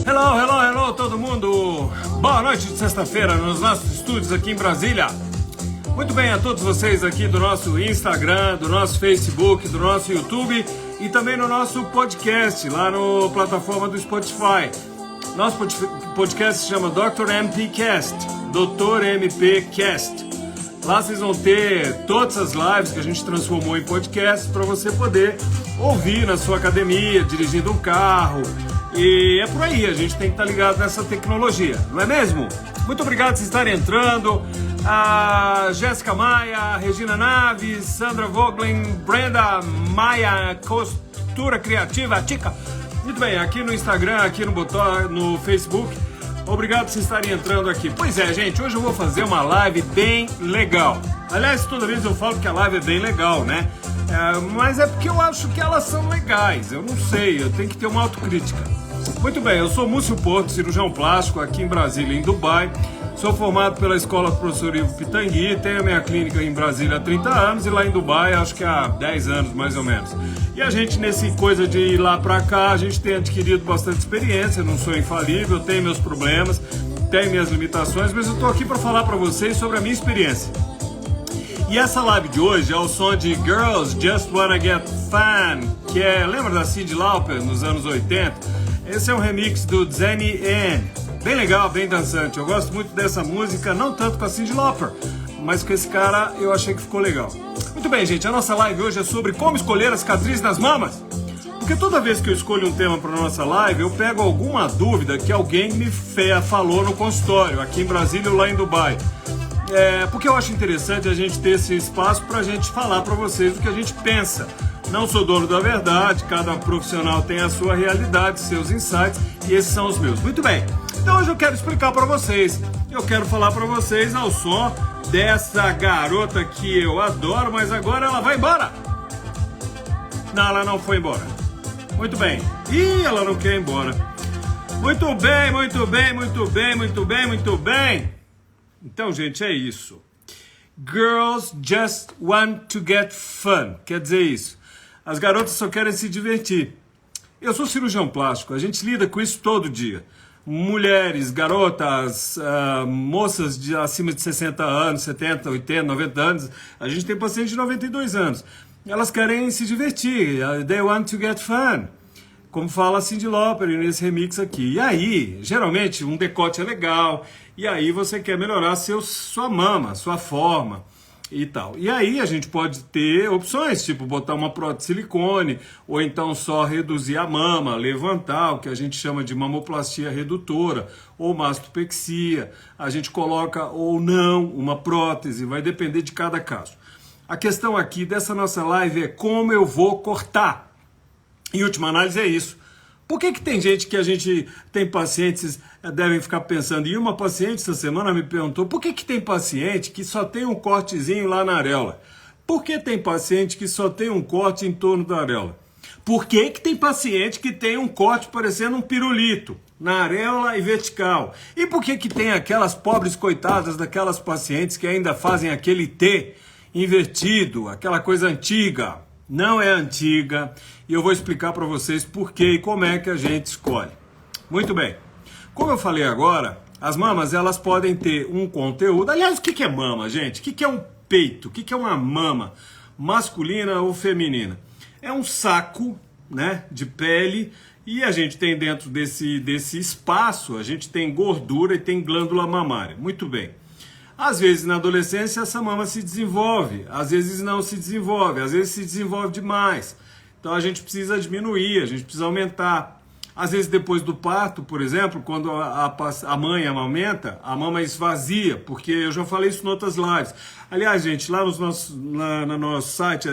Hello, hello, hello, todo mundo! Boa noite de sexta-feira nos nossos estúdios aqui em Brasília. Muito bem, a todos vocês aqui do nosso Instagram, do nosso Facebook, do nosso YouTube e também no nosso podcast, lá na plataforma do Spotify. Nosso podcast se chama Dr. MP Cast, Dr. MP Cast. Lá vocês vão ter todas as lives que a gente transformou em podcast para você poder ouvir na sua academia, dirigindo um carro. E é por aí, a gente tem que estar ligado nessa tecnologia, não é mesmo? Muito obrigado por estarem entrando. A Jéssica Maia, a Regina Naves, Sandra Voglin, Brenda Maia, Costura Criativa, Tica. Muito bem, aqui no Instagram, aqui no Facebook. Obrigado por vocês estarem entrando aqui. Pois é, gente, hoje eu vou fazer uma live bem legal. Aliás, toda vez eu falo que a live é bem legal, né? Mas é porque eu acho que elas são legais. Eu não sei, eu tenho que ter uma autocrítica. Muito bem, eu sou Múcio Porto, cirurgião plástico aqui em Brasília, em Dubai. Sou formado pela Escola Professor Ivo Pitangui, tenho a minha clínica em Brasília há 30 anos e lá em Dubai acho que há 10 anos mais ou menos. E a gente nesse coisa de ir lá pra cá, a gente tem adquirido bastante experiência, não sou infalível, tenho meus problemas, tenho minhas limitações, mas eu tô aqui para falar para vocês sobre a minha experiência. E essa live de hoje é o som de Girls Just Wanna Get Fun, que lembra da Cyndi Lauper nos anos 80? Esse é um remix do Zany N. Bem legal, bem dançante. Eu gosto muito dessa música, não tanto com a Cyndi Lauper, mas com esse cara eu achei que ficou legal. Muito bem, gente, a nossa live hoje é sobre como escolher a cicatriz nas mamas. Porque toda vez que eu escolho um tema para nossa live, eu pego alguma dúvida que alguém me falou no consultório, aqui em Brasília ou lá em Dubai. Porque eu acho interessante a gente ter esse espaço para a gente falar para vocês o que a gente pensa. Não sou dono da verdade, cada profissional tem a sua realidade, seus insights, e esses são os meus. Muito bem, então hoje eu quero explicar para vocês, eu quero falar para vocês ao som dessa garota que eu adoro, mas agora ela vai embora. Não, ela não foi embora. Muito bem, ela não quer ir embora. Muito bem, muito bem, muito bem, muito bem, muito bem. Então, gente, é isso. Girls just want to get fun. Quer dizer isso. As garotas só querem se divertir. Eu sou cirurgião plástico, a gente lida com isso todo dia. Mulheres, garotas, moças acima de 60 anos, 70, 80, 90 anos. A gente tem pacientes de 92 anos. Elas querem se divertir. They want to get fun. Como fala a Cyndi Lauper nesse remix aqui. E aí, geralmente, um decote é legal. E aí você quer melhorar sua mama, sua forma e tal. E aí a gente pode ter opções, tipo botar uma prótese de silicone, ou então só reduzir a mama, levantar, o que a gente chama de mamoplastia redutora, ou mastopexia. A gente coloca ou não uma prótese, vai depender de cada caso. A questão aqui dessa nossa live é como eu vou cortar. Em última análise é isso. Por que tem gente que a gente tem pacientes, devem ficar pensando, e uma paciente essa semana me perguntou, por que tem paciente que só tem um cortezinho lá na areola? Por que tem paciente que só tem um corte em torno da areola? Por que tem paciente que tem um corte parecendo um pirulito na areola e vertical? E por que tem aquelas pobres coitadas daquelas pacientes que ainda fazem aquele T invertido, aquela coisa antiga? Não é antiga, e eu vou explicar para vocês por que e como é que a gente escolhe. Muito bem, como eu falei agora, as mamas elas podem ter um conteúdo. Aliás, o que é mama, gente? O que é um peito? O que é uma mama? Masculina ou feminina? É um saco, né, de pele, e a gente tem dentro desse espaço, a gente tem gordura e tem glândula mamária. Muito bem. Às vezes na adolescência essa mama se desenvolve, às vezes não se desenvolve, às vezes se desenvolve demais. Então a gente precisa diminuir, a gente precisa aumentar. Às vezes depois do parto, por exemplo, quando a mãe amamenta, a mama esvazia, porque eu já falei isso em outras lives. Aliás, gente, lá no nosso site,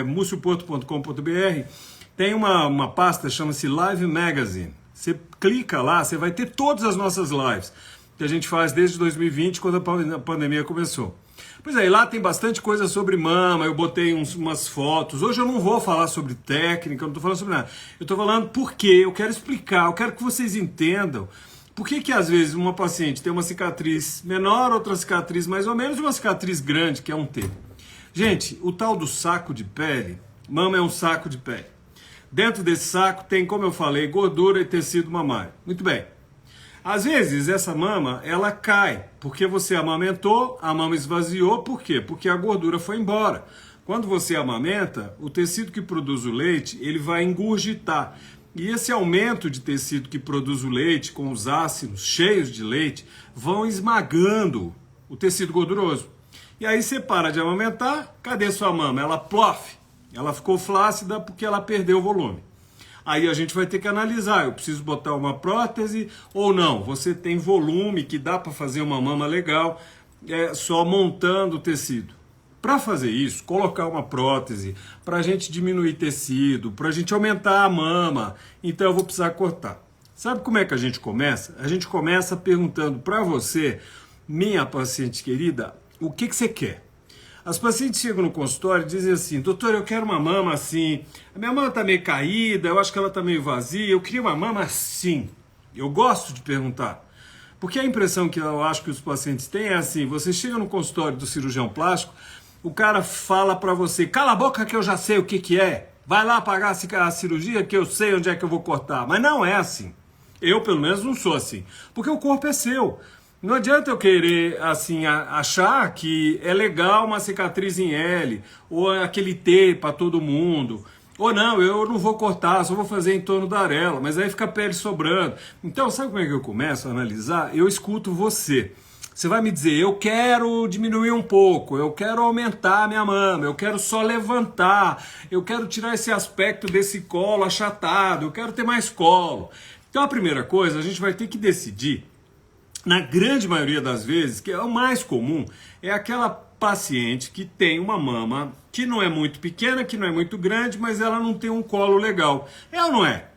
mucioporto.com.br, tem uma pasta, chama-se Live Magazine. Você clica lá, você vai ter todas as nossas lives que a gente faz desde 2020, quando a pandemia começou. Pois é, e lá tem bastante coisa sobre mama, eu botei umas fotos. Hoje eu não vou falar sobre técnica, eu não estou falando sobre nada. Eu estou falando porque eu quero explicar, eu quero que vocês entendam por que às vezes uma paciente tem uma cicatriz menor, outra cicatriz mais ou menos, e uma cicatriz grande, que é um T. Gente, o tal do saco de pele, mama é um saco de pele. Dentro desse saco tem, como eu falei, gordura e tecido mamário. Muito bem. Às vezes essa mama, ela cai, porque você amamentou, a mama esvaziou, por quê? Porque a gordura foi embora. Quando você amamenta, o tecido que produz o leite, ele vai engurgitar. E esse aumento de tecido que produz o leite, com os ácidos cheios de leite, vão esmagando o tecido gorduroso. E aí você para de amamentar, cadê sua mama? Ela plof, ela ficou flácida porque ela perdeu o volume. Aí a gente vai ter que analisar, eu preciso botar uma prótese ou não. Você tem volume que dá para fazer uma mama legal, só montando o tecido. Para fazer isso, colocar uma prótese, para a gente diminuir tecido, para a gente aumentar a mama, então eu vou precisar cortar. Sabe como é que a gente começa? A gente começa perguntando para você, minha paciente querida, o que você quer? As pacientes chegam no consultório e dizem assim, doutor, eu quero uma mama assim, a minha mama está meio caída, eu acho que ela está meio vazia, eu queria uma mama assim. Eu gosto de perguntar, porque a impressão que eu acho que os pacientes têm é assim, você chega no consultório do cirurgião plástico, o cara fala para você, cala a boca que eu já sei o que é, vai lá pagar a cirurgia que eu sei onde é que eu vou cortar. Mas não é assim. Eu, pelo menos, não sou assim, porque o corpo é seu. Não adianta eu querer, assim, achar que é legal uma cicatriz em L, ou aquele T para todo mundo, ou não, eu não vou cortar, só vou fazer em torno da areola, mas aí fica a pele sobrando. Então, sabe como é que eu começo a analisar? Eu escuto você. Você vai me dizer, eu quero diminuir um pouco, eu quero aumentar a minha mama, eu quero só levantar, eu quero tirar esse aspecto desse colo achatado, eu quero ter mais colo. Então, a primeira coisa, a gente vai ter que decidir, na grande maioria das vezes, que é o mais comum, é aquela paciente que tem uma mama que não é muito pequena, que não é muito grande, mas ela não tem um colo legal. É ou não é?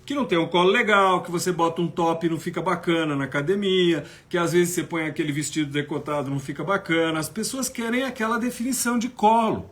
Que não tem um colo legal, que você bota um top e não fica bacana na academia, que às vezes você põe aquele vestido decotado e não fica bacana. As pessoas querem aquela definição de colo.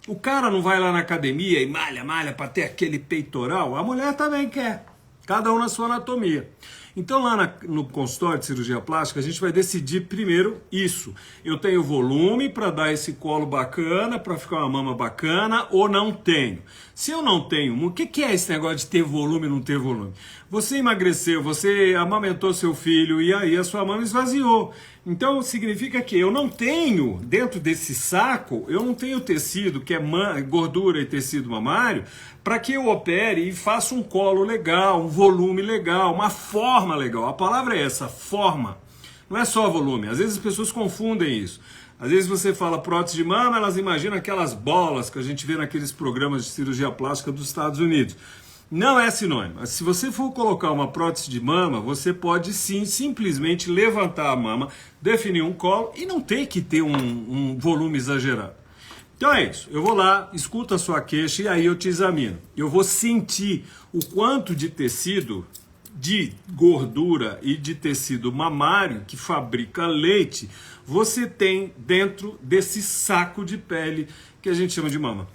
O cara não vai lá na academia e malha para ter aquele peitoral. A mulher também quer. Cada um na sua anatomia. Então lá no consultório de cirurgia plástica a gente vai decidir primeiro isso. Eu tenho volume para dar esse colo bacana, para ficar uma mama bacana ou não tenho? Se eu não tenho, o que é esse negócio de ter volume e não ter volume? Você emagreceu, você amamentou seu filho e aí a sua mama esvaziou. Então significa que eu não tenho, dentro desse saco, eu não tenho tecido, que é gordura e tecido mamário, para que eu opere e faça um colo legal, um volume legal, uma forma legal. A palavra é essa, forma. Não é só volume. Às vezes as pessoas confundem isso. Às vezes você fala prótese de mama, elas imaginam aquelas bolas que a gente vê naqueles programas de cirurgia plástica dos Estados Unidos. Não é sinônimo. Se você for colocar uma prótese de mama, você pode sim simplesmente levantar a mama, definir um colo e não tem que ter um volume exagerado. Então é isso, eu vou lá, escuto a sua queixa e aí eu te examino. Eu vou sentir o quanto de tecido, de gordura e de tecido mamário que fabrica leite você tem dentro desse saco de pele que a gente chama de mama.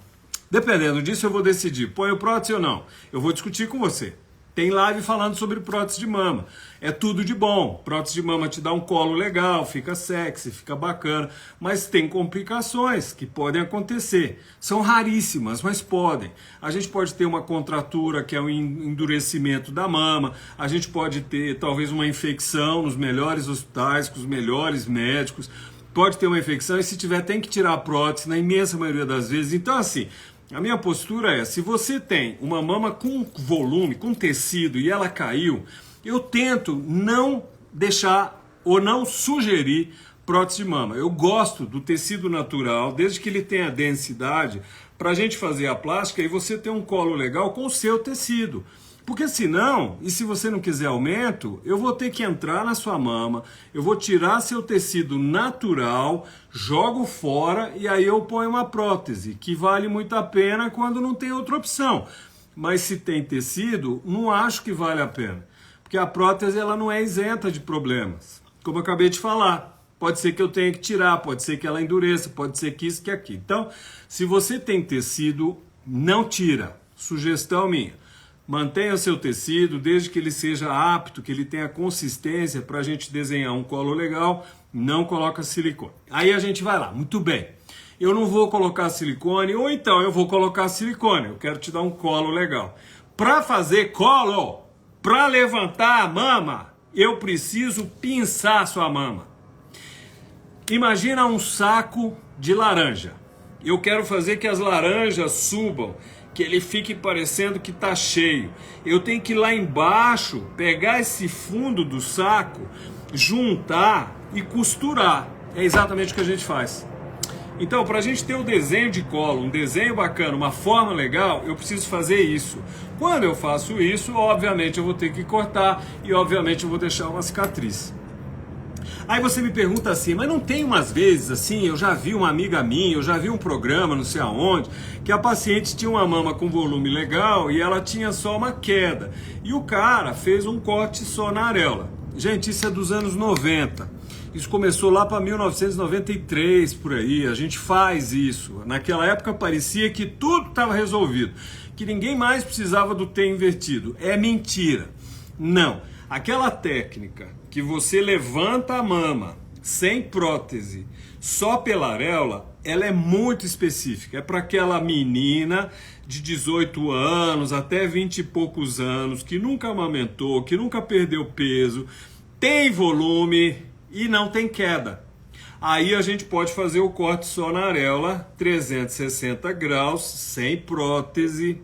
Dependendo disso eu vou decidir, ponho prótese ou não. Eu vou discutir com você. Tem live falando sobre prótese de mama. É tudo de bom. Prótese de mama te dá um colo legal, fica sexy, fica bacana. Mas tem complicações que podem acontecer. São raríssimas, mas podem. A gente pode ter uma contratura, que é um endurecimento da mama. A gente pode ter talvez uma infecção nos melhores hospitais, com os melhores médicos. Pode ter uma infecção e se tiver tem que tirar a prótese, na imensa maioria das vezes. Então assim... A minha postura é, se você tem uma mama com volume, com tecido e ela caiu, eu tento não deixar ou não sugerir prótese de mama. Eu gosto do tecido natural, desde que ele tenha densidade, para a gente fazer a plástica e você ter um colo legal com o seu tecido. Porque senão, e se você não quiser aumento, eu vou ter que entrar na sua mama, eu vou tirar seu tecido natural, jogo fora e aí eu ponho uma prótese, que vale muito a pena quando não tem outra opção. Mas se tem tecido, não acho que vale a pena. Porque a prótese ela não é isenta de problemas. Como eu acabei de falar, pode ser que eu tenha que tirar, pode ser que ela endureça, pode ser que isso, que aquilo. Então, se você tem tecido, não tira. Sugestão minha. Mantenha o seu tecido, desde que ele seja apto, que ele tenha consistência para a gente desenhar um colo legal, não coloca silicone. Aí a gente vai lá, muito bem. eu não vou colocar silicone, ou então eu vou colocar silicone, eu quero te dar um colo legal. Para fazer colo, para levantar a mama, eu preciso pinçar a sua mama. Imagina um saco de laranja. Eu quero fazer que as laranjas subam, que ele fique parecendo que está cheio. Eu tenho que ir lá embaixo, pegar esse fundo do saco, juntar e costurar. É exatamente o que a gente faz. Então, para a gente ter o desenho de colo, um desenho bacana, uma forma legal, eu preciso fazer isso. Quando eu faço isso, obviamente eu vou ter que cortar e obviamente eu vou deixar uma cicatriz. Aí você me pergunta assim, mas não tem umas vezes assim, eu já vi uma amiga minha, eu já vi um programa, não sei aonde, que a paciente tinha uma mama com volume legal e ela tinha só uma queda. E o cara fez um corte só na areola. Gente, isso é dos anos 90. Isso começou lá para 1993, por aí. A gente faz isso. Naquela época parecia que tudo estava resolvido, que ninguém mais precisava do T invertido. É mentira. Não. Aquela técnica que você levanta a mama sem prótese, só pela areola, ela é muito específica. É para aquela menina de 18 anos até 20 e poucos anos, que nunca amamentou, que nunca perdeu peso, tem volume e não tem queda. Aí a gente pode fazer o corte só na areola, 360 graus, sem prótese.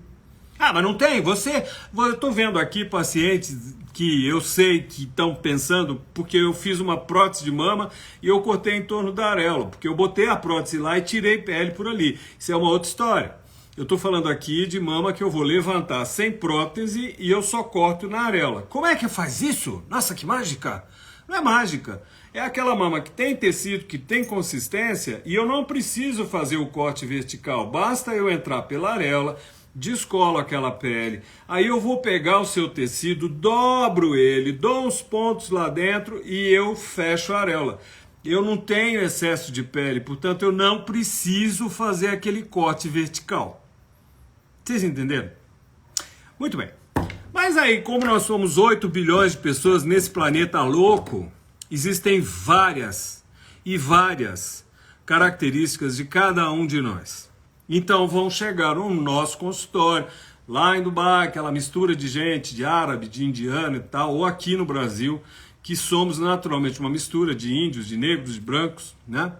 Ah, mas não tem, eu tô vendo aqui pacientes que eu sei que estão pensando, porque eu fiz uma prótese de mama e eu cortei em torno da areola, porque eu botei a prótese lá e tirei pele por ali. Isso é uma outra história. Eu tô falando aqui de mama que eu vou levantar sem prótese e eu só corto na areola. Como é que faz isso? Nossa, que mágica! Não é mágica. É aquela mama que tem tecido, que tem consistência e eu não preciso fazer o corte vertical. Basta eu entrar pela areola, descolo aquela pele, aí eu vou pegar o seu tecido, dobro ele, dou uns pontos lá dentro e eu fecho a areola. Eu não tenho excesso de pele, portanto eu não preciso fazer aquele corte vertical. Vocês entenderam? Muito bem. Mas aí, como nós somos 8 bilhões de pessoas nesse planeta louco, existem várias características de cada um de nós. Então vão chegar no nosso consultório, lá em Dubai, aquela mistura de gente, de árabe, de indiano e tal, ou aqui no Brasil, que somos naturalmente uma mistura de índios, de negros, de brancos, né?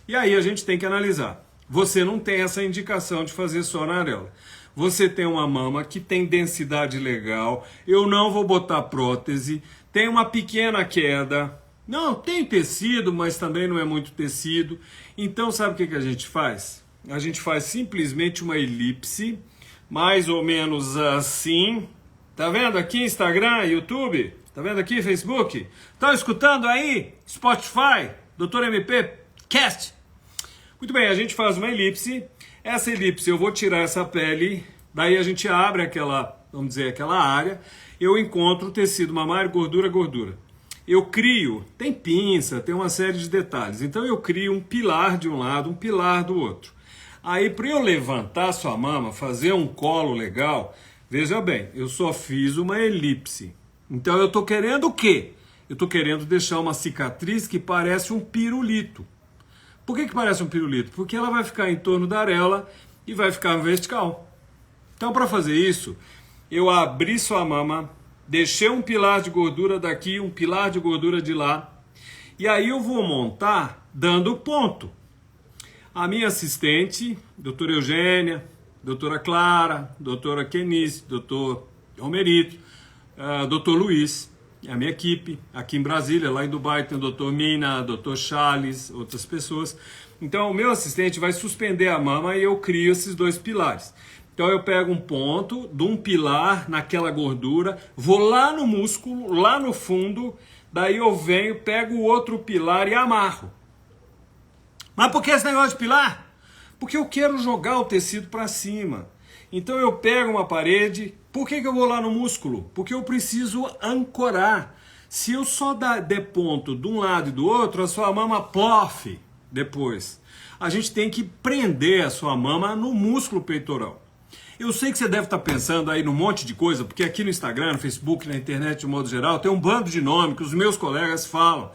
E aí a gente tem que analisar. Você não tem essa indicação de fazer só na areola. Você tem uma mama que tem densidade legal, eu não vou botar prótese, tem uma pequena queda, não, tem tecido, mas também não é muito tecido. Então sabe o que a gente faz? A gente faz simplesmente uma elipse, mais ou menos assim. Tá vendo aqui Instagram, YouTube? Tá vendo aqui Facebook? Estão escutando aí? Spotify, Dr. MP Cast. Muito bem, a gente faz uma elipse. Essa elipse eu vou tirar essa pele, daí a gente abre aquela, vamos dizer, aquela área. Eu encontro o tecido mamário, gordura. Eu crio, tem pinça, tem uma série de detalhes. Então eu crio um pilar de um lado, um pilar do outro. Aí, para eu levantar sua mama, fazer um colo legal, veja bem, eu só fiz uma elipse. Então, eu estou querendo o quê? Eu estou querendo deixar uma cicatriz que parece um pirulito. Por que parece um pirulito? Porque ela vai ficar em torno da areola e vai ficar vertical. Então, para fazer isso, eu abri sua mama, deixei um pilar de gordura daqui, um pilar de gordura de lá, e aí eu vou montar dando ponto. A minha assistente, doutora Eugênia, doutora Clara, doutora Kenice, doutor Almerito, doutor Luiz, a minha equipe, aqui em Brasília, lá em Dubai tem o doutor Mina, doutor Charles, outras pessoas. Então o meu assistente vai suspender a mama e eu crio esses dois pilares. Então eu pego um ponto de um pilar naquela gordura, vou lá no músculo, lá no fundo, daí eu venho, pego o outro pilar e amarro. Mas por que esse negócio de pilar? Porque eu quero jogar o tecido para cima. Então eu pego uma parede, por que eu vou lá no músculo? Porque eu preciso ancorar. Se eu só der ponto de um lado e do outro, a sua mama plof depois. A gente tem que prender a sua mama no músculo peitoral. Eu sei que você deve estar pensando aí num monte de coisa, porque aqui no Instagram, no Facebook, na internet de modo geral, tem um bando de nome que os meus colegas falam.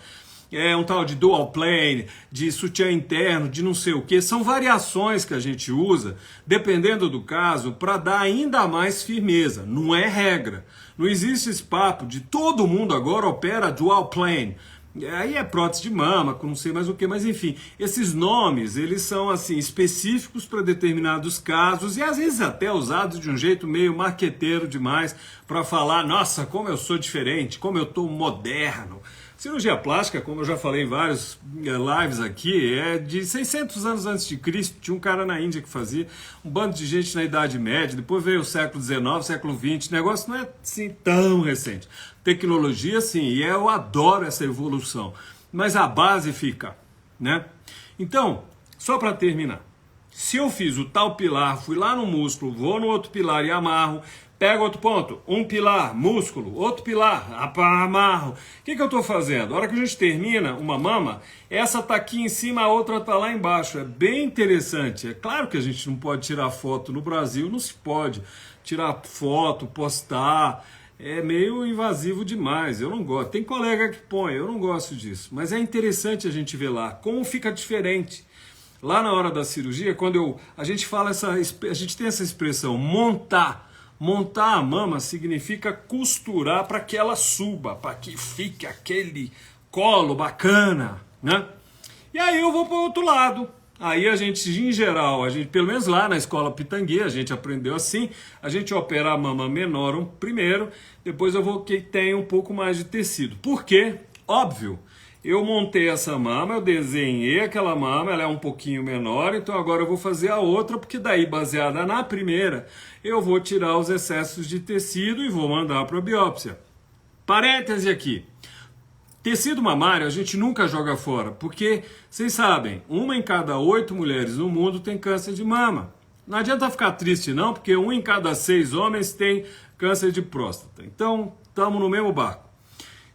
um tal de dual plane, de sutiã interno, de não sei o que. São variações que a gente usa, dependendo do caso, para dar ainda mais firmeza. Não é regra. Não existe esse papo de todo mundo agora opera dual plane. Aí é prótese de mama, com não sei mais o que, mas enfim, esses nomes, eles são assim específicos para determinados casos e às vezes até usados de um jeito meio marqueteiro demais para falar, nossa, como eu sou diferente, como eu tô moderno. Cirurgia plástica, como eu já falei em vários lives aqui, é de 600 anos antes de Cristo. Tinha um cara na Índia que fazia, um bando de gente na Idade Média, depois veio o século XIX, século XX, o negócio não é assim tão recente. Tecnologia, sim, e eu adoro essa evolução, mas a base fica, né? Então, só para terminar, se eu fiz o tal pilar, fui lá no músculo, vou no outro pilar e amarro, pego outro ponto, um pilar, músculo, outro pilar, amarro. O que eu estou fazendo? A hora que a gente termina uma mama, essa está aqui em cima, a outra está lá embaixo. É bem interessante. É claro que a gente não pode tirar foto no Brasil, não se pode tirar foto, postar. É meio invasivo demais, eu não gosto. Tem colega que põe, eu não gosto disso. Mas é interessante a gente ver lá como fica diferente. Lá na hora da cirurgia, quando a gente fala a gente tem essa expressão, montar. Montar a mama significa costurar para que ela suba, para que fique aquele colo bacana, né? E aí eu vou para o outro lado. Aí a gente, em geral, pelo menos lá na escola Pitangui, a gente aprendeu assim, a gente opera a mama menor primeiro, depois eu vou que tenha um pouco mais de tecido. Por quê? Óbvio. Eu montei essa mama, eu desenhei aquela mama, ela é um pouquinho menor, então agora eu vou fazer a outra, porque daí, baseada na primeira, eu vou tirar os excessos de tecido e vou mandar para a biópsia. Parêntese aqui. Tecido mamário a gente nunca joga fora, porque, vocês sabem, 1 em cada 8 mulheres no mundo tem câncer de mama. Não adianta ficar triste não, porque 1 em cada 6 homens tem câncer de próstata. Então, estamos no mesmo barco.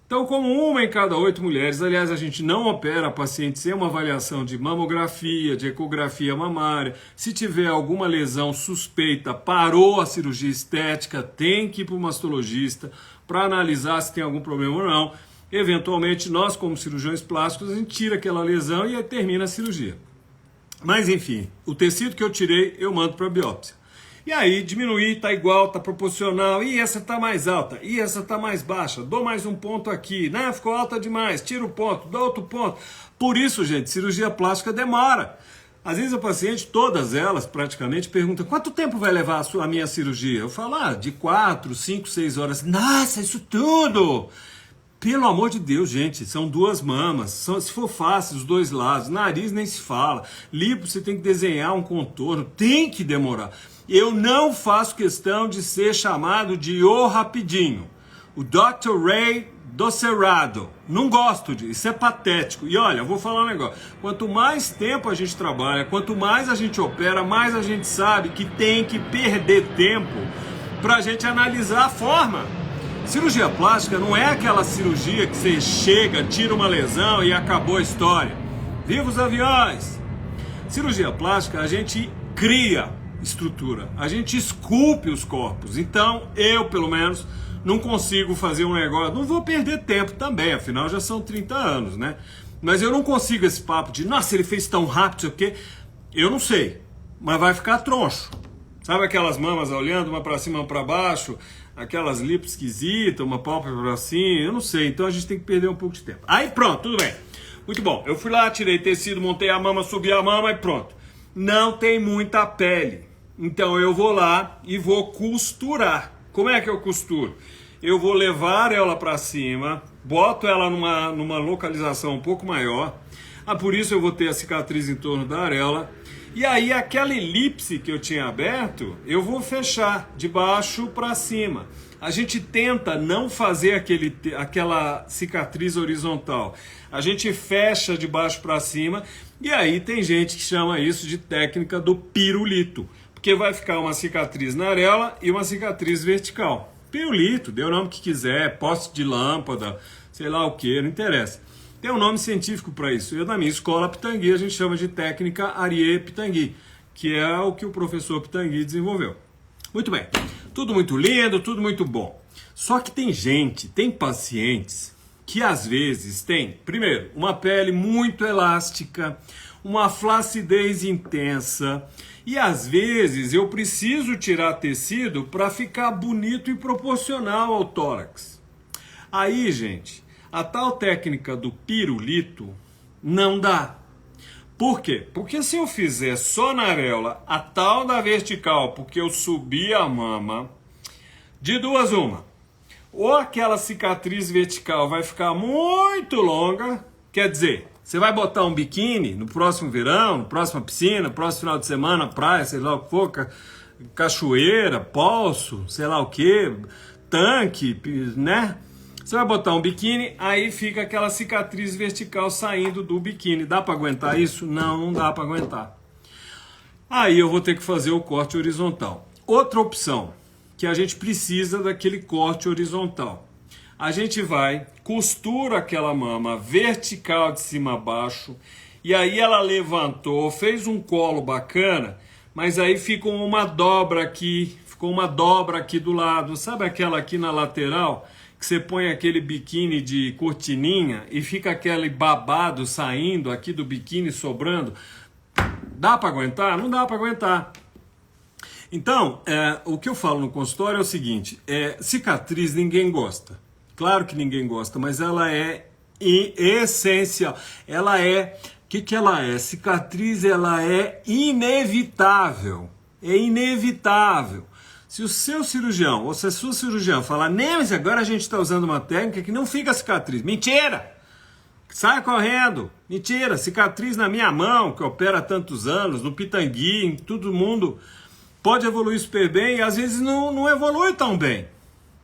Então, como 1 em cada 8 mulheres, aliás, a gente não opera a paciente sem uma avaliação de mamografia, de ecografia mamária. Se tiver alguma lesão suspeita, parou a cirurgia estética, tem que ir para o mastologista para analisar se tem algum problema ou não. Eventualmente, nós como cirurgiões plásticos, a gente tira aquela lesão e aí termina a cirurgia. Mas enfim, o tecido que eu tirei, eu mando para a biópsia. E aí, diminuir, tá igual, tá proporcional, e essa tá mais alta, e essa tá mais baixa, dou mais um ponto aqui, né? Ficou alta demais, tira o ponto, dou outro ponto. Por isso, gente, cirurgia plástica demora. Às vezes a paciente, todas elas praticamente, perguntam, quanto tempo vai levar a minha cirurgia? Eu falo, de 4, 5, 6 horas. Nossa, isso tudo! Pelo amor de Deus, gente, são 2 mamas, se for fácil, os 2 lados, nariz nem se fala, lipo você tem que desenhar um contorno, tem que demorar. Eu não faço questão de ser chamado de o rapidinho, o Dr. Ray do Cerrado, não gosto disso, isso é patético. E olha, eu vou falar um negócio, quanto mais tempo a gente trabalha, quanto mais a gente opera, mais a gente sabe que tem que perder tempo pra gente analisar a forma. Cirurgia plástica não é aquela cirurgia que você chega, tira uma lesão e acabou a história. Viva os aviões! Cirurgia plástica, a gente cria estrutura, a gente esculpe os corpos. Então, eu, pelo menos, não consigo fazer um negócio, não vou perder tempo também, afinal já são 30 anos, né? Mas eu não consigo esse papo de, nossa, ele fez tão rápido, sei o quê. Eu não sei, mas vai ficar troncho. Sabe aquelas mamas olhando, uma para cima, uma para baixo, aquelas lips esquisitas, uma pálpebra assim, eu não sei. Então a gente tem que perder um pouco de tempo. Aí pronto, tudo bem. Muito bom. Eu fui lá, tirei tecido, montei a mama, subi a mama e pronto. Não tem muita pele. Então eu vou lá e vou costurar. Como é que eu costuro? Eu vou levar ela para cima, boto ela numa localização um pouco maior. Por isso eu vou ter a cicatriz em torno da areola. E aí aquela elipse que eu tinha aberto, eu vou fechar de baixo para cima. A gente tenta não fazer aquela cicatriz horizontal. A gente fecha de baixo para cima e aí tem gente que chama isso de técnica do pirulito. Porque vai ficar uma cicatriz na areola e uma cicatriz vertical. Pirulito, dê o nome que quiser, poste de lâmpada, sei lá o que, não interessa. Tem um nome científico para isso. Eu, na minha escola Pitangui, a gente chama de técnica Arié-Pitangui, que é o que o professor Pitangui desenvolveu. Muito bem, tudo muito lindo, tudo muito bom. Só que tem pacientes que às vezes tem, primeiro, uma pele muito elástica, uma flacidez intensa, e às vezes eu preciso tirar tecido para ficar bonito e proporcional ao tórax. Aí, gente, a tal técnica do pirulito não dá. Por quê? Porque se eu fizer só na areola a tal da vertical, porque eu subi a mama, de duas uma, ou aquela cicatriz vertical vai ficar muito longa, quer dizer, você vai botar um biquíni no próximo verão, na próxima piscina, no próximo final de semana, praia, sei lá o que for, cachoeira, poço, sei lá o que, tanque, né? Você vai botar um biquíni, aí fica aquela cicatriz vertical saindo do biquíni. Dá para aguentar isso? Não, não dá para aguentar. Aí eu vou ter que fazer o corte horizontal. Outra opção, que a gente precisa daquele corte horizontal. A gente vai, costura aquela mama vertical de cima a baixo, e aí ela levantou, fez um colo bacana, mas aí ficou uma dobra aqui do lado. Sabe aquela aqui na lateral? Que você põe aquele biquíni de cortininha e fica aquele babado saindo aqui do biquíni sobrando. Dá para aguentar? Não dá para aguentar. Então, o que eu falo no consultório é o seguinte, cicatriz ninguém gosta. Claro que ninguém gosta, mas ela é essencial. Ela é, o que ela é? Cicatriz, ela é inevitável. É inevitável. Se o seu cirurgião, ou se a sua cirurgiã falar, não, mas agora a gente está usando uma técnica que não fica cicatriz. Mentira! Sai correndo! Mentira! Cicatriz na minha mão, que opera há tantos anos, no pitangui, em todo mundo, pode evoluir super bem e às vezes não evolui tão bem.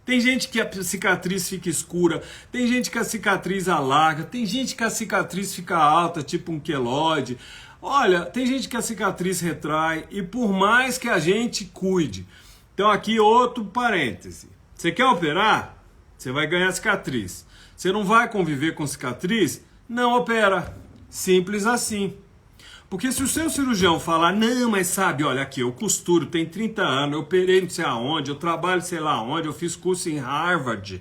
Tem gente que a cicatriz fica escura, tem gente que a cicatriz alarga, tem gente que a cicatriz fica alta, tipo um queloide. Olha, tem gente que a cicatriz retrai e por mais que a gente cuide. Então aqui outro parêntese. Você quer operar? Você vai ganhar cicatriz. Você não vai conviver com cicatriz? Não opera. Simples assim. Porque se o seu cirurgião falar, não, mas sabe, olha aqui, eu costuro, tem 30 anos, eu operei não sei aonde, eu trabalho sei lá onde, eu fiz curso em Harvard,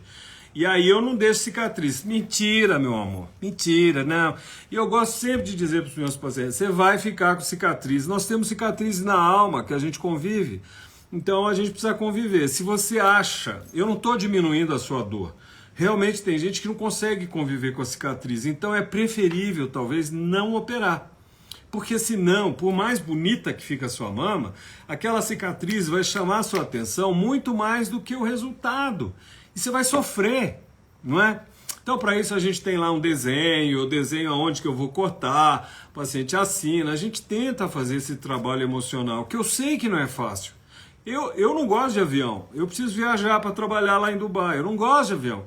e aí eu não deixo cicatriz. Mentira, meu amor, mentira, não. E eu gosto sempre de dizer para os meus pacientes, você vai ficar com cicatriz. Nós temos cicatrizes na alma, que a gente convive, então a gente precisa conviver. Se você acha, eu não estou diminuindo a sua dor, realmente tem gente que não consegue conviver com a cicatriz, então é preferível talvez não operar. Porque senão, por mais bonita que fica a sua mama, aquela cicatriz vai chamar a sua atenção muito mais do que o resultado. E você vai sofrer, não é? Então, para isso, a gente tem lá um desenho, eu desenho aonde que eu vou cortar, o paciente assina, a gente tenta fazer esse trabalho emocional, que eu sei que não é fácil. Eu não gosto de avião, eu preciso viajar para trabalhar lá em Dubai, eu não gosto de avião,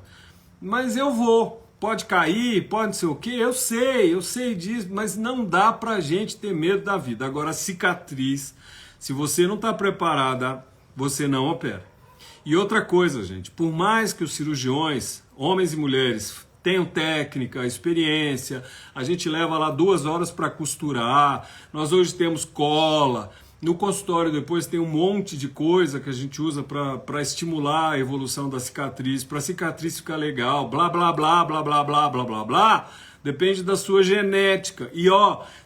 mas eu vou. Pode cair, pode não sei o que, eu sei disso, mas não dá pra gente ter medo da vida. Agora, cicatriz, se você não está preparada, você não opera. E outra coisa, gente, por mais que os cirurgiões, homens e mulheres, tenham técnica, experiência, a gente leva lá 2 horas para costurar, nós hoje temos cola, no consultório depois tem um monte de coisa que a gente usa para estimular a evolução da cicatriz, para a cicatriz ficar legal, blá, blá, blá, blá, blá, blá, blá, blá, blá. Depende da sua genética e,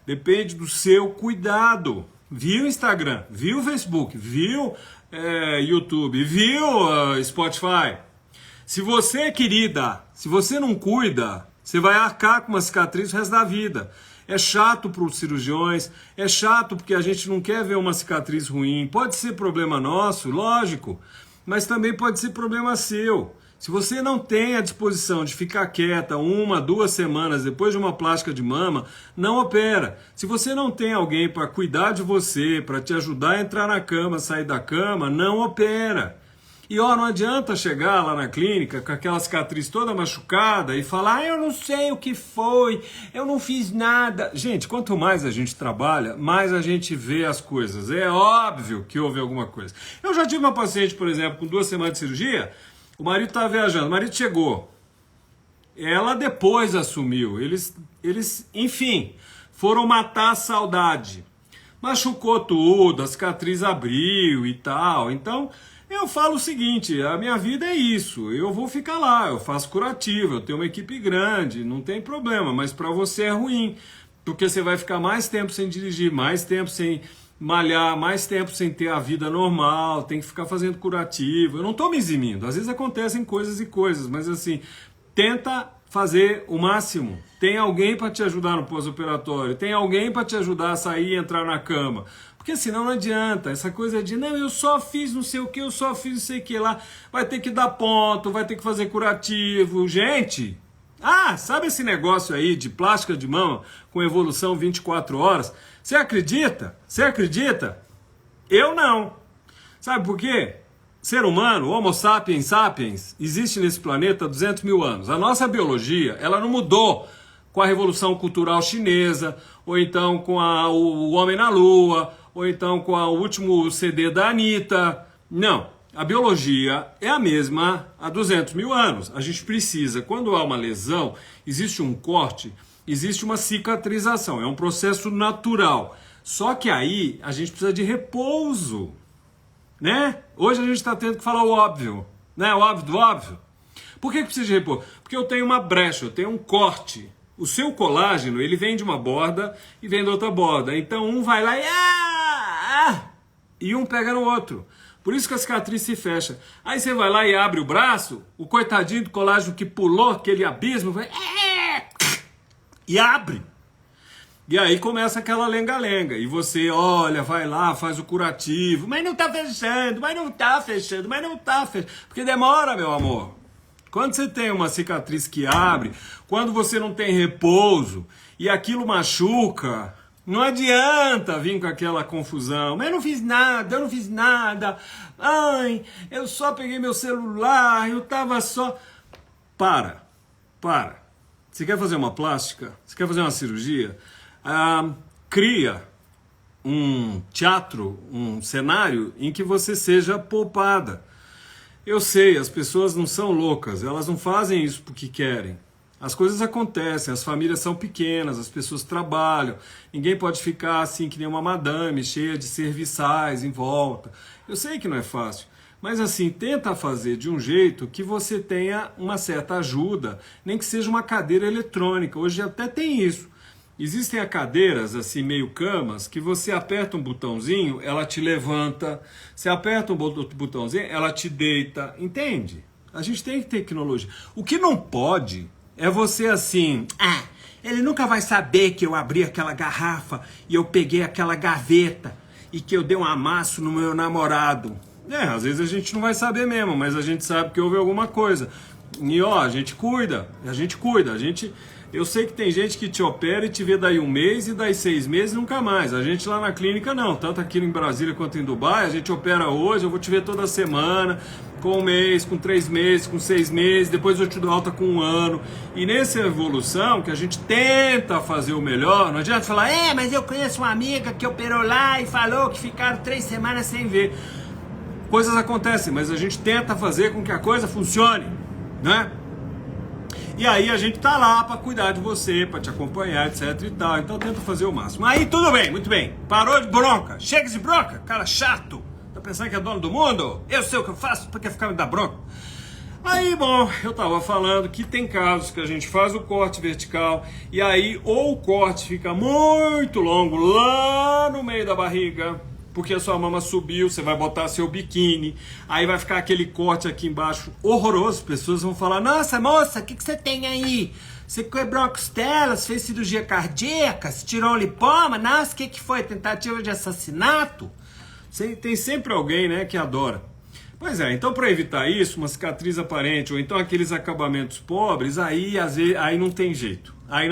depende do seu cuidado. Viu Instagram, viu Facebook, viu YouTube, viu Spotify? Se você, querida, se você não cuida, você vai arcar com uma cicatriz o resto da vida. É chato para os cirurgiões, é chato porque a gente não quer ver uma cicatriz ruim. Pode ser problema nosso, lógico, mas também pode ser problema seu. Se você não tem a disposição de ficar quieta 1, 2 semanas depois de uma plástica de mama, não opera. Se você não tem alguém para cuidar de você, para te ajudar a entrar na cama, sair da cama, não opera. E não adianta chegar lá na clínica com aquela cicatriz toda machucada e falar, eu não sei o que foi, eu não fiz nada. Gente, quanto mais a gente trabalha, mais a gente vê as coisas. É óbvio que houve alguma coisa. Eu já tive uma paciente, por exemplo, com 2 semanas de cirurgia, o marido estava viajando, o marido chegou. Ela depois assumiu. Eles, enfim, foram matar a saudade. Machucou tudo, a cicatriz abriu e tal. Então, Eu falo o seguinte, a minha vida é isso, eu vou ficar lá, eu faço curativo, eu tenho uma equipe grande, não tem problema, mas para você é ruim, porque você vai ficar mais tempo sem dirigir, mais tempo sem malhar, mais tempo sem ter a vida normal, tem que ficar fazendo curativo. Eu não estou me eximindo, às vezes acontecem coisas e coisas, mas assim, tenta fazer o máximo. Tem alguém para te ajudar no pós-operatório, tem alguém para te ajudar a sair e entrar na cama. Porque senão não adianta, essa coisa de não, eu só fiz não sei o que, eu só fiz não sei o que lá, vai ter que dar ponto, vai ter que fazer curativo. Gente, sabe esse negócio aí de plástica de mama com evolução 24 horas? Você acredita? Você acredita? Eu não. Sabe por quê? Ser humano, Homo sapiens sapiens, existe nesse planeta há 200 mil anos. A nossa biologia, ela não mudou com a Revolução Cultural Chinesa, ou então com o Homem na Lua, ou então com o último CD da Anitta. Não, a biologia é a mesma há 200 mil anos. A gente precisa, quando há uma lesão, existe um corte, existe uma cicatrização, é um processo natural. Só que aí a gente precisa de repouso, né? Hoje a gente está tendo que falar o óbvio, né? O óbvio do óbvio. Por que precisa de repouso? Porque eu tenho uma brecha, eu tenho um corte. O seu colágeno, ele vem de uma borda e vem da outra borda. Então um vai lá e um pega no outro. Por isso que a cicatriz se fecha. Aí você vai lá e abre o braço, o coitadinho do colágeno que pulou aquele abismo, vai e abre. E aí começa aquela lenga-lenga. E você olha, vai lá, faz o curativo. Mas não tá fechando, mas não tá fechando, mas não tá fechando. Porque demora, meu amor. Quando você tem uma cicatriz que abre, quando você não tem repouso e aquilo machuca, não adianta vir com aquela confusão. Mas eu não fiz nada. Ai, eu só peguei meu celular, eu tava só... Para. Você quer fazer uma plástica? Você quer fazer uma cirurgia? Cria um teatro, um cenário em que você seja poupada. Eu sei, as pessoas não são loucas, elas não fazem isso porque querem. As coisas acontecem, as famílias são pequenas, as pessoas trabalham, ninguém pode ficar assim que nem uma madame, cheia de serviçais em volta. Eu sei que não é fácil, mas assim, tenta fazer de um jeito que você tenha uma certa ajuda, nem que seja uma cadeira eletrônica, hoje até tem isso. Existem cadeiras, assim, meio camas, que você aperta um botãozinho, ela te levanta. Você aperta um botãozinho, ela te deita. Entende? A gente tem tecnologia. O que não pode é você assim... ele nunca vai saber que eu abri aquela garrafa e eu peguei aquela gaveta e que eu dei um amasso no meu namorado. Às vezes a gente não vai saber mesmo, mas a gente sabe que houve alguma coisa. E a gente cuida. Eu sei que tem gente que te opera e te vê daí 1 mês e daí 6 meses e nunca mais. A gente lá na clínica não, tanto aqui em Brasília quanto em Dubai, a gente opera hoje, eu vou te ver toda semana, com 1 mês, com 3 meses, com 6 meses, depois eu te dou alta com 1 ano. E nessa evolução que a gente tenta fazer o melhor, não adianta falar, mas eu conheço uma amiga que operou lá e falou que ficaram 3 semanas sem ver. Coisas acontecem, mas a gente tenta fazer com que a coisa funcione, né? E aí a gente tá lá pra cuidar de você, pra te acompanhar, etc e tal. Então tenta fazer o máximo. Aí tudo bem, muito bem. Parou de bronca. Chega de bronca, cara chato. Tá pensando que é dono do mundo? Eu sei o que eu faço, porque ficar me dar bronca. Aí, bom, eu tava falando que tem casos que a gente faz o corte vertical e aí ou o corte fica muito longo lá no meio da barriga, porque a sua mama subiu, você vai botar seu biquíni, aí vai ficar aquele corte aqui embaixo horroroso, pessoas vão falar, nossa moça, o que você tem aí? Você quebrou a costela, você fez cirurgia cardíaca, você tirou um lipoma? Nossa, o que foi? Tentativa de assassinato? Tem sempre alguém, né, que adora. Pois é, então para evitar isso, uma cicatriz aparente, ou então aqueles acabamentos pobres, aí não tem jeito. Aí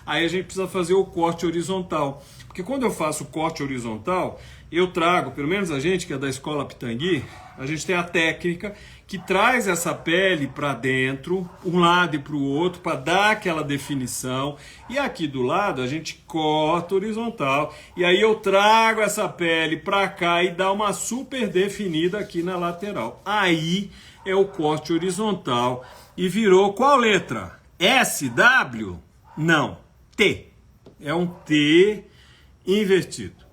a gente precisa fazer o corte horizontal. Porque quando eu faço o corte horizontal, eu trago, pelo menos a gente que é da escola Pitangui, a gente tem a técnica que traz essa pele para dentro, um lado e para o outro, para dar aquela definição. E aqui do lado a gente corta horizontal. E aí eu trago essa pele para cá e dá uma super definida aqui na lateral. Aí é o corte horizontal. E virou qual letra? S, W? Não, T. É um T invertido.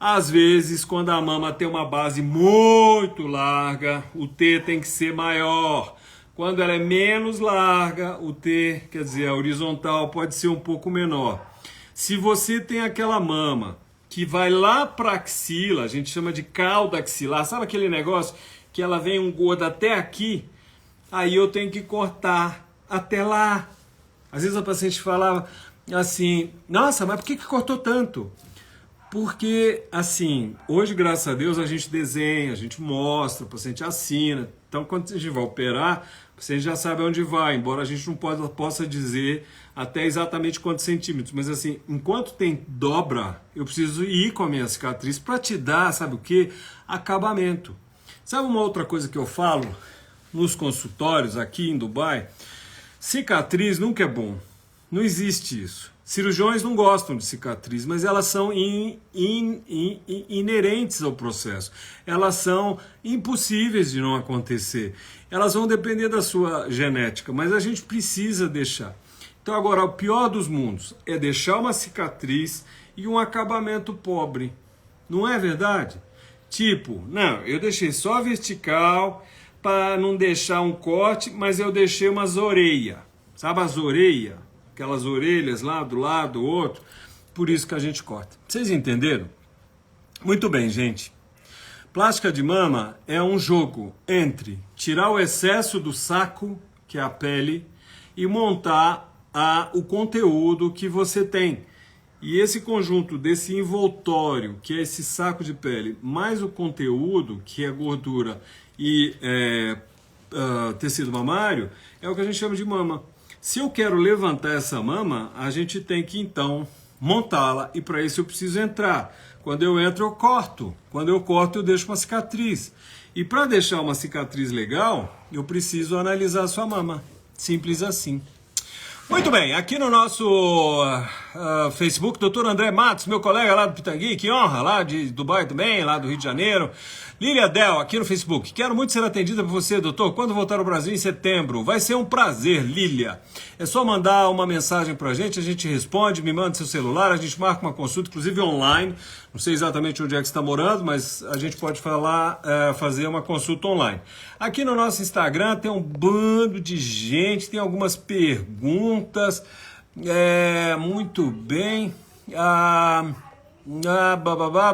Às vezes, quando a mama tem uma base muito larga, o T tem que ser maior. Quando ela é menos larga, o T, quer dizer, a horizontal, pode ser um pouco menor. Se você tem aquela mama que vai lá para a axila, a gente chama de cauda axilar, sabe aquele negócio que ela vem um gordo até aqui? Aí eu tenho que cortar até lá. Às vezes a paciente falava assim, nossa, mas por que cortou tanto? Porque, assim, hoje, graças a Deus, a gente desenha, a gente mostra, o paciente assina. Então, quando a gente vai operar, o paciente já sabe onde vai, embora a gente não possa dizer até exatamente quantos centímetros. Mas, assim, enquanto tem dobra, eu preciso ir com a minha cicatriz para te dar, sabe o quê? Acabamento. Sabe uma outra coisa que eu falo nos consultórios aqui em Dubai? Cicatriz nunca é bom. Não existe isso. Cirurgiões não gostam de cicatriz, mas elas são inerentes ao processo. Elas são impossíveis de não acontecer. Elas vão depender da sua genética, mas a gente precisa deixar. Então agora, o pior dos mundos é deixar uma cicatriz e um acabamento pobre. Não é verdade? Tipo, não, eu deixei só vertical para não deixar um corte, mas eu deixei umas orelhas. Sabe as orelhas? Aquelas orelhas lá do lado do outro, por isso que a gente corta. Vocês entenderam? Muito bem, gente. Plástica de mama é um jogo entre tirar o excesso do saco, que é a pele, e montar o conteúdo que você tem. E esse conjunto desse envoltório, que é esse saco de pele, mais o conteúdo, que é gordura e tecido mamário, é o que a gente chama de mama. Se eu quero levantar essa mama, a gente tem que então montá-la e para isso eu preciso entrar. Quando eu entro, eu corto. Quando eu corto, eu deixo uma cicatriz. E para deixar uma cicatriz legal, eu preciso analisar a sua mama. Simples assim. Muito bem, aqui no nosso Facebook, Dr. André Matos, meu colega lá do Pitangui, que honra, lá de Dubai também, lá do Rio de Janeiro. Lília Del, aqui no Facebook. Quero muito ser atendida por você, doutor, quando voltar ao Brasil em setembro. Vai ser um prazer, Lília. É só mandar uma mensagem pra gente, a gente responde, me manda seu celular, a gente marca uma consulta, inclusive online. Não sei exatamente onde é que você está morando, mas a gente pode fazer uma consulta online. Aqui no nosso Instagram tem um bando de gente, tem algumas perguntas. Muito bem.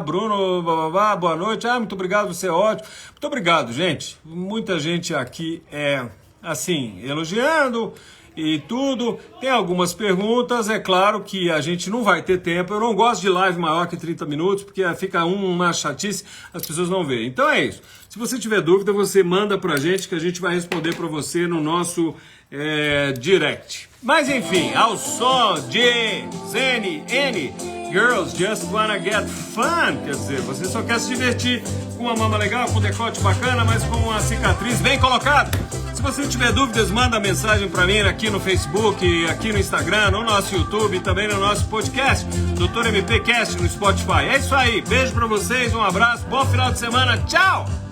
Bruno, boa noite. Muito obrigado, você é ótimo. Muito obrigado, gente. Muita gente aqui assim, elogiando e tudo. Tem algumas perguntas, é claro que a gente não vai ter tempo. Eu não gosto de live maior que 30 minutos, porque fica uma chatice, as pessoas não veem. Então é isso. Se você tiver dúvida, você manda pra gente que a gente vai responder pra você no nosso direct. Mas enfim, ao som de CNN, Girls Just Wanna Get Fun, quer dizer, você só quer se divertir com uma mama legal, com um decote bacana, mas com uma cicatriz bem colocada. Se você tiver dúvidas, manda mensagem pra mim aqui no Facebook, aqui no Instagram, no nosso YouTube e também no nosso podcast, Dr. MPcast no Spotify. É isso aí, beijo pra vocês, um abraço, bom final de semana, tchau!